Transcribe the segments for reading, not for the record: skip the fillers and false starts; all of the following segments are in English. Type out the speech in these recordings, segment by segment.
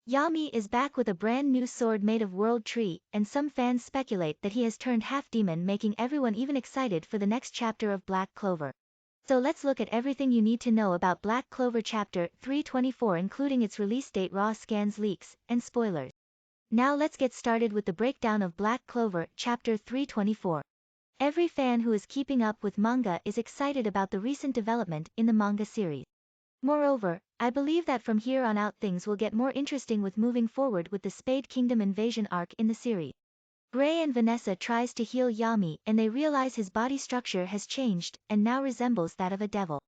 Yami is back with a brand new sword made of world tree, and some fans speculate that he has turned half demon, making everyone even excited for the next chapter of Black Clover. So let's look at everything you need to know about Black Clover Chapter 324, including its release date, raw scans, leaks, and spoilers. Now let's get started with the breakdown of Black Clover Chapter 324. Every fan who is keeping up with manga is excited about the recent development in the manga series. Moreover, I believe that from here on out things will get more interesting with moving forward with the Spade Kingdom invasion arc in the series. Gray and Vanessa tries to heal Yami and they realize his body structure has changed and now resembles that of a devil.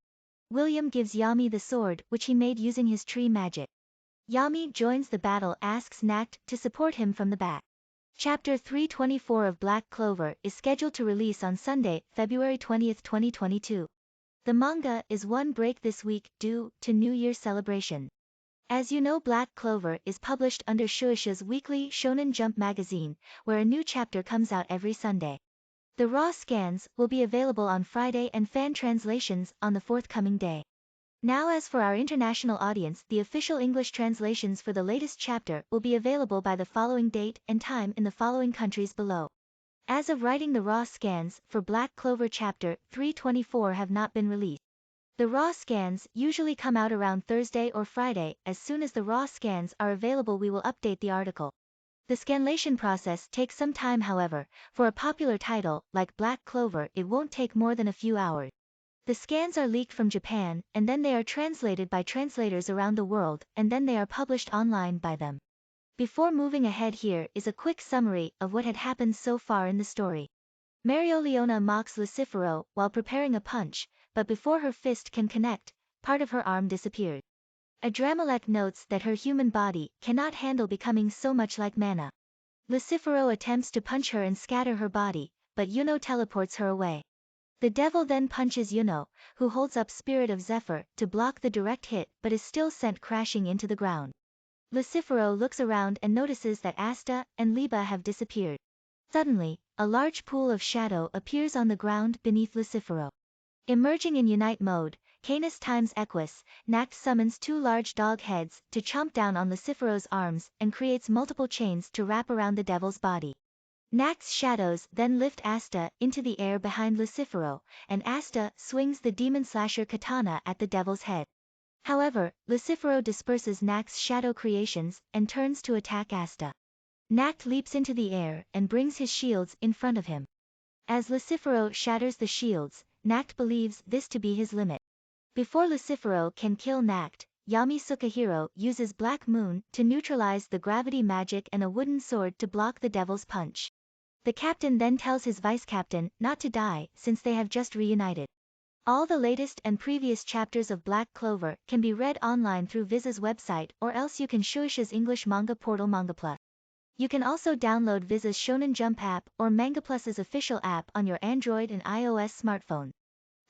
William gives Yami the sword which he made using his tree magic. Yami joins the battle, asks Nact to support him from the back. Chapter 324 of Black Clover is scheduled to release on Sunday, February 20, 2022. The manga is one break this week due to New Year's celebration. As you know, Black Clover is published under Shueisha's weekly Shonen Jump magazine, where a new chapter comes out every Sunday. The raw scans will be available on Friday and fan translations on the forthcoming day. Now as for our international audience, the official English translations for the latest chapter will be available by the following date and time in the following countries below. As of writing, the raw scans for Black Clover Chapter 324 have not been released. The raw scans usually come out around Thursday or Friday. As soon as the raw scans are available we will update the article. The scanlation process takes some time, however. For a popular title like Black Clover it won't take more than a few hours. The scans are leaked from Japan, and then they are translated by translators around the world, and then they are published online by them. Before moving ahead, here is a quick summary of what had happened so far in the story. Marioliona mocks Lucifero while preparing a punch, but before her fist can connect, part of her arm disappears. Adramelech notes that her human body cannot handle becoming so much like Mana. Lucifero attempts to punch her and scatter her body, but Yuno teleports her away. The devil then punches Yuno, who holds up Spirit of Zephyr to block the direct hit but is still sent crashing into the ground. Lucifero looks around and notices that Asta and Liba have disappeared. Suddenly, a large pool of shadow appears on the ground beneath Lucifero. Emerging in Unite mode, Canis times Equus, Nact summons two large dog heads to chomp down on Lucifero's arms and creates multiple chains to wrap around the devil's body. Nact's shadows then lift Asta into the air behind Lucifero, and Asta swings the demon slasher katana at the devil's head. However, Lucifero disperses Nact's shadow creations and turns to attack Asta. Nact leaps into the air and brings his shields in front of him. As Lucifero shatters the shields, Nact believes this to be his limit. Before Lucifero can kill Nact, Yami Sukahiro uses Black Moon to neutralize the gravity magic and a wooden sword to block the devil's punch. The captain then tells his vice-captain not to die since they have just reunited. All the latest and previous chapters of Black Clover can be read online through Visa's website, or else you can Shueisha's English manga portal Manga Plus. You can also download Visa's Shonen Jump app or Manga Plus's official app on your Android and iOS smartphone.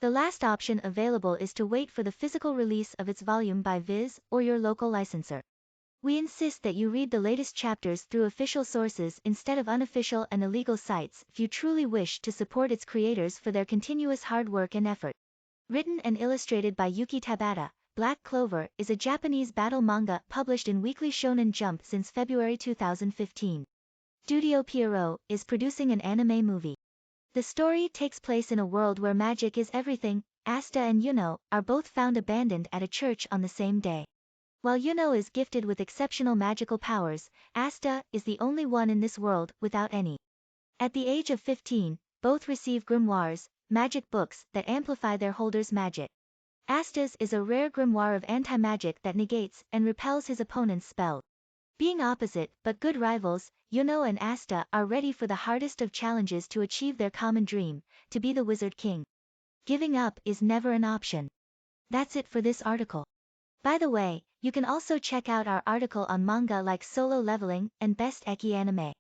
The last option available is to wait for the physical release of its volume by Viz or your local licensor. We insist that you read the latest chapters through official sources instead of unofficial and illegal sites if you truly wish to support its creators for their continuous hard work and effort. Written and illustrated by Yuki Tabata, Black Clover is a Japanese battle manga published in Weekly Shonen Jump since February 2015. Studio Pierrot is producing an anime movie. The story takes place in a world where magic is everything. Asta and Yuno are both found abandoned at a church on the same day. While Yuno is gifted with exceptional magical powers, Asta is the only one in this world without any. At the age of 15, both receive grimoires, magic books that amplify their holders' magic. Asta's is a rare grimoire of anti-magic that negates and repels his opponent's spells. Being opposite but good rivals, Yuno and Asta are ready for the hardest of challenges to achieve their common dream, to be the Wizard King. Giving up is never an option. That's it for this article. By the way, you can also check out our article on manga like Solo Leveling and Best Eki Anime.